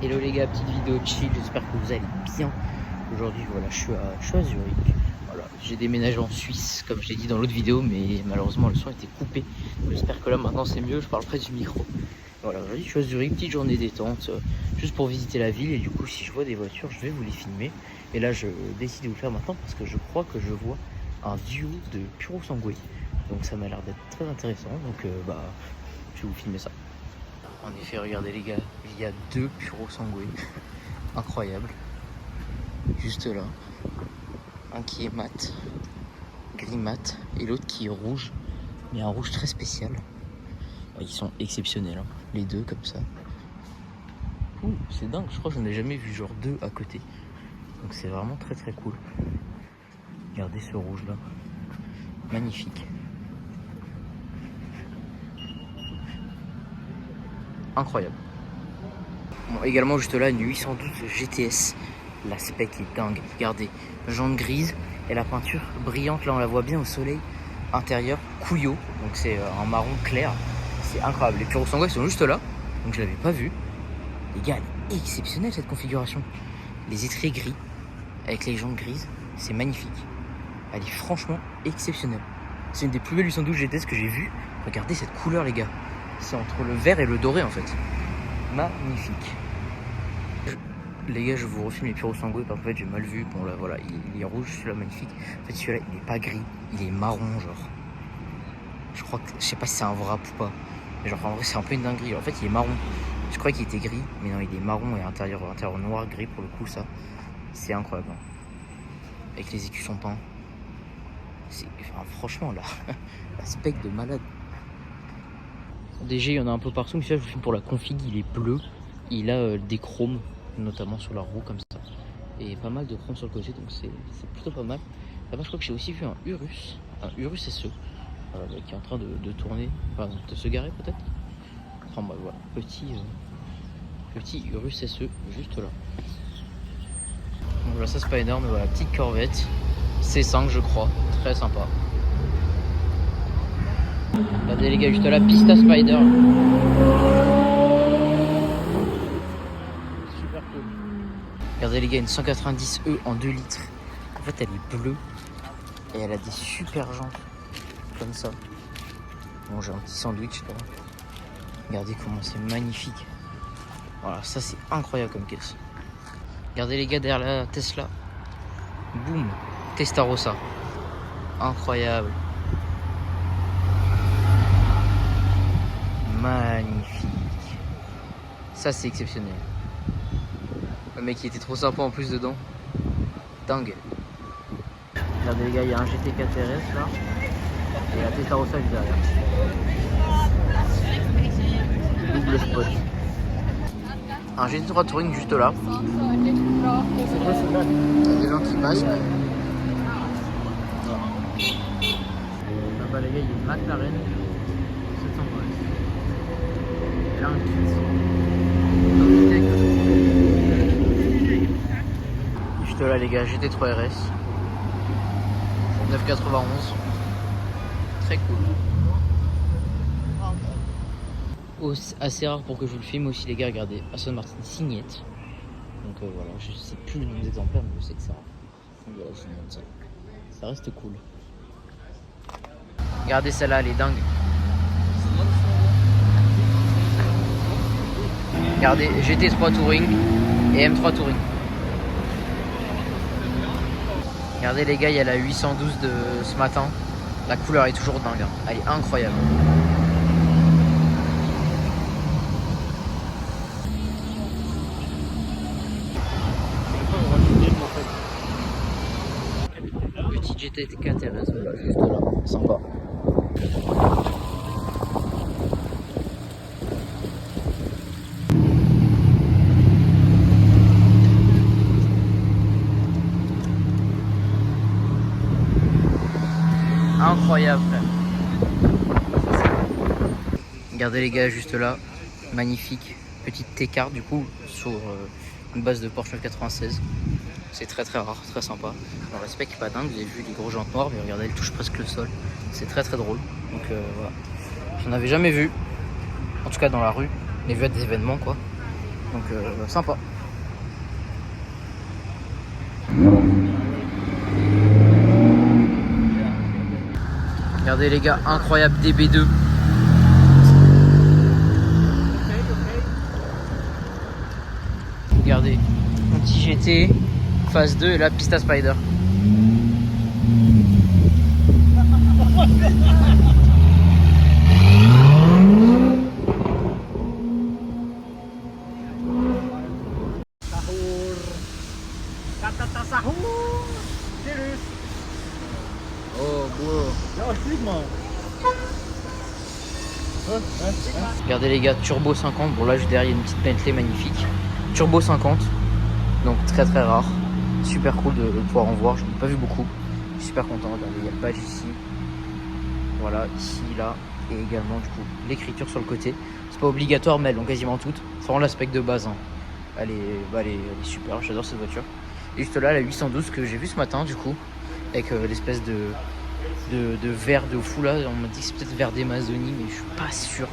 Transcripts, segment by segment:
Hello les gars, petite vidéo chill, j'espère que vous allez bien. Aujourd'hui voilà, je suis à Zurich. Voilà, j'ai déménagé en Suisse comme je l'ai dit dans l'autre vidéo, mais malheureusement le son était coupé. J'espère que là maintenant c'est mieux, je parle près du micro. Voilà, aujourd'hui je suis à Zurich, petite journée détente, juste pour visiter la ville. Et du coup si je vois des voitures, je vais vous les filmer. Et là je décide de vous le faire maintenant parce que je crois que je vois un duo de Puro Sangue. Donc ça m'a l'air d'être très intéressant, donc je vais vous filmer ça. En effet, regardez les gars, il y a deux Puro Sangue. Incroyable. Juste là. Un qui est mat, gris mat, et l'autre qui est rouge. Mais un rouge très spécial. Ils sont exceptionnels, hein. Les deux comme ça. Ouh, c'est dingue, je crois que j'en ai jamais vu genre deux à côté. Donc c'est vraiment très très cool. Regardez ce rouge là. Magnifique. Incroyable. Bon, également juste là une 812 GTS. L'aspect est dingue. Regardez, jaune grise et la peinture brillante. Là on la voit bien au soleil. Intérieur Couillot, donc c'est un marron clair. C'est incroyable. Les Puro Sangue sont juste là, donc je l'avais pas vu. Les gars, elle est exceptionnelle cette configuration. Les étriers gris avec les jantes grises, c'est magnifique. Elle est franchement exceptionnelle. C'est une des plus belles 812 GTS que j'ai vues. Regardez cette couleur les gars. C'est entre le vert et le doré en fait. Magnifique. Les gars, je vous refilme les Puro Sangue parce qu'en fait j'ai mal vu. Bon là voilà, il est rouge, celui-là magnifique. En fait celui-là il est pas gris, il est marron genre. Je crois que, je sais pas si c'est un wrap ou pas. Mais genre en vrai c'est un peu une dinguerie. En fait il est marron. Je croyais qu'il était gris, mais non il est marron et intérieur noir gris pour le coup ça. C'est incroyable. Hein. Avec les écus sont peints. Enfin, franchement là, l'aspect de malade. DG il y en a un peu partout, mais celui-là je vous filme pour la config, il est bleu. Il a des chromes, notamment sur la roue comme ça. Et pas mal de chromes sur le côté, donc c'est plutôt pas mal. Là-bas je crois que j'ai aussi vu un Urus SE. Qui est en train de tourner, enfin de se garer peut-être. Enfin bah, voilà, petit Urus SE juste là. Donc voilà, ça c'est pas énorme, mais voilà, petite Corvette C5 je crois, très sympa. Regardez les gars, juste là, Pista Spider. Super cool. Regardez les gars, une 190E en 2 litres. En fait elle est bleue et elle a des super jantes comme ça. Bon, j'ai un petit sandwich là. Regardez comment c'est magnifique. Voilà, ça c'est incroyable comme caisse. Regardez les gars derrière la Tesla. Boum, Testarossa. Incroyable. Magnifique. Ça c'est exceptionnel. Le mec il était trop sympa en plus dedans. Dingue. Regardez les gars, il y a un GT4 RS là. Et la Testarossa juste derrière. Double spot. Un GT3 Touring juste là. Il y a des gens qui passent. Là-bas les gars, il y a une McLaren 720. Et là un kit. Juste là les gars, GT3 RS. 991. Très cool. Assez rare pour que je vous le filme aussi les gars, regardez, Aston Martin Signette. Donc voilà, je sais plus le nom des exemplaires, mais je sais que c'est rare. Donc voilà, je vous montre ça. Ça reste cool. Regardez celle-là, elle est dingue. Regardez, GT3 Touring et M3 Touring. Regardez les gars, il y a la 812 de ce matin. La couleur est toujours dingue, hein. Elle est incroyable. Petit GT4 RS, voilà, juste là, sympa. Incroyable. Regardez les gars, juste là, magnifique. Petite T-card du coup sur une base de Porsche 996. C'est très très rare, très sympa. Le respect qui est pas dingue, vous avez vu les gros jantes noires, mais regardez, elle touche presque le sol. C'est très très drôle. Donc voilà. J'en avais jamais vu, en tout cas dans la rue, les vues à des événements quoi. Donc sympa. Regardez les gars, incroyable DB2. Regardez, anti-GT, phase 2 et là Pista Spider. Oh, beau. Regardez les gars, Turbo 50. Bon là derrière il y a une petite Bentley magnifique. Turbo 50, donc très très rare. Super cool de pouvoir en voir, j'en ai pas vu beaucoup. Je suis super content, regardez, il y a le badge ici. Voilà, ici, là, et également du coup l'écriture sur le côté. C'est pas obligatoire mais elles l'ont quasiment toutes. C'est vraiment l'aspect de base. Hein. Elle est super, j'adore cette voiture. Et juste là la 812 que j'ai vu ce matin du coup, avec l'espèce de vert de fou là, on m'a dit que c'est peut-être vert d'Amazonie mais je suis pas sûr.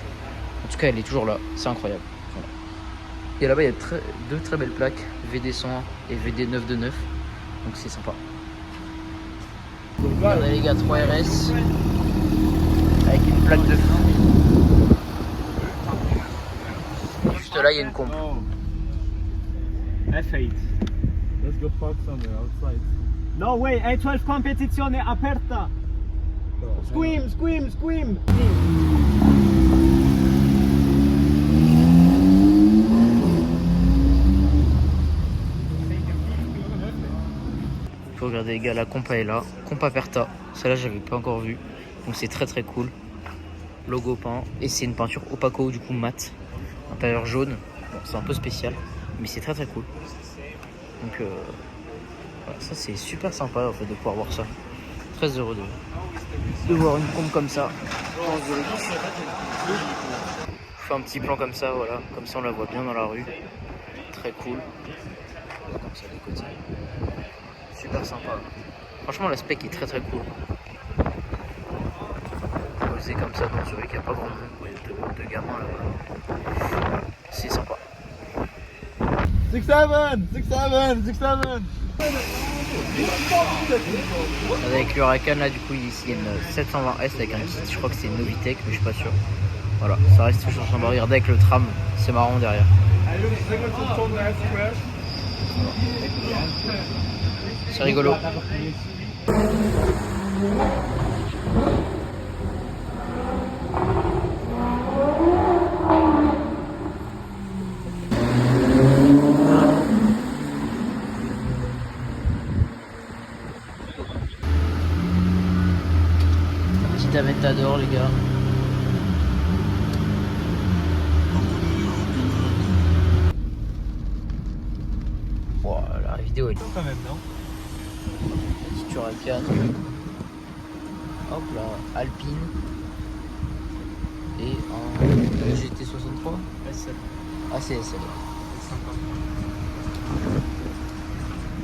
En tout cas elle est toujours là, c'est incroyable. Voilà. Et là-bas il y a deux très belles plaques, VD101 et VD929, donc c'est sympa. Regardez les gars, 3RS avec une plaque de feu. Juste là il y a une comp. F8. Let's go park somewhere outside. No way, A12 competizione aperta. Squim, squim, squim. Faut regarder les gars, la compa est là, compa aperta. Celle-là j'avais pas encore vu, donc c'est très très cool. Logo peint et c'est une peinture opaco du coup mat, intérieur jaune. Bon, c'est un peu spécial, mais c'est très très cool. Donc voilà, ça c'est super sympa en fait de pouvoir voir ça. Très heureux de voir une compe comme ça. Je fais un petit plan comme ça, voilà, comme ça on la voit bien dans la rue. Très cool. Comme ça des côtés. Super sympa. Franchement l'aspect est très très cool. Posé comme ça dans Zurich, il n'y a pas grand monde de gamins là-bas. Voilà, c'est sympa. 6-7, 6-7, 6-7. Avec l'Huracan là du coup ici il y a une 720S avec un kit, je crois que c'est une Novitec mais je suis pas sûr. Voilà, ça reste toujours sympa. Regardez avec le tram, c'est marrant derrière. C'est rigolo. Petit Aventador les gars. Wow, la vidéo est Quand même, non? petite Huracan. Hop là, Alpine. Et un GT63. SL. Ah c'est SL.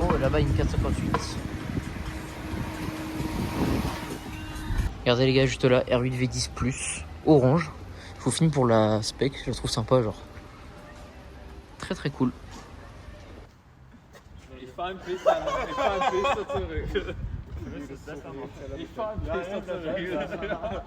Oh là-bas une 458. Regardez les gars juste là, R8 V10 Plus, orange. Faut finir pour la spec, je la trouve sympa genre. Très très cool. Ich fahr ein bisschen zurück. Ich fahr ein bisschen zurück.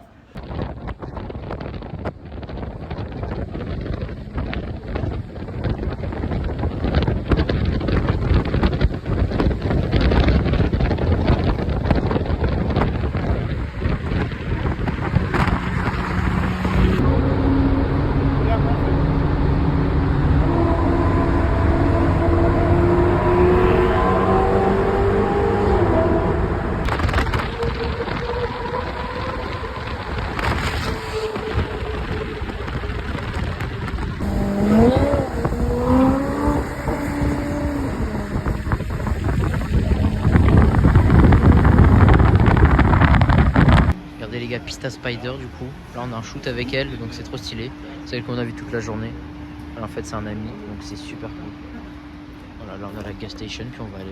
Regardez les gars, Pista Spider du coup. Là on a un shoot avec elle, donc c'est trop stylé. C'est elle qu'on a vu toute la journée. Alors, en fait c'est un ami, donc c'est super cool. Voilà, là on a la gas station, puis on va aller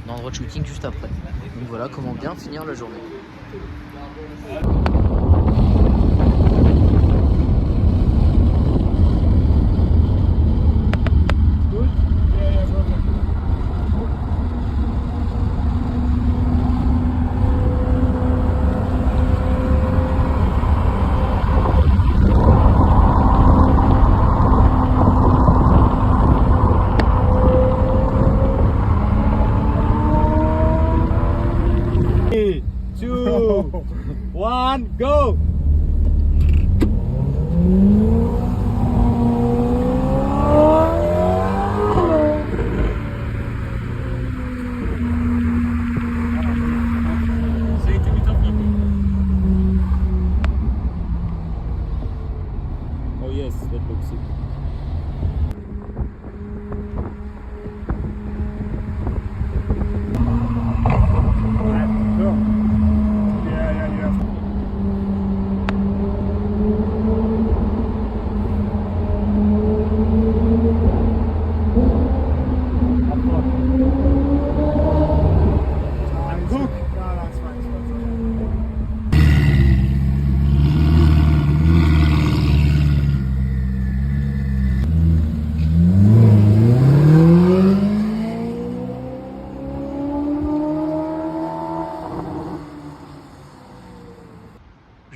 dans l'endroit de shooting juste après. Donc voilà comment bien finir la journée.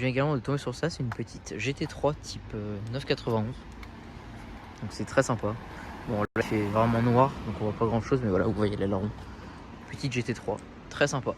viens également de tomber sur ça, c'est une petite GT3 type 991. Donc c'est très sympa. Bon là il fait vraiment noir, donc on voit pas grand chose, mais voilà, vous voyez l'aileron. Petite GT3, très sympa.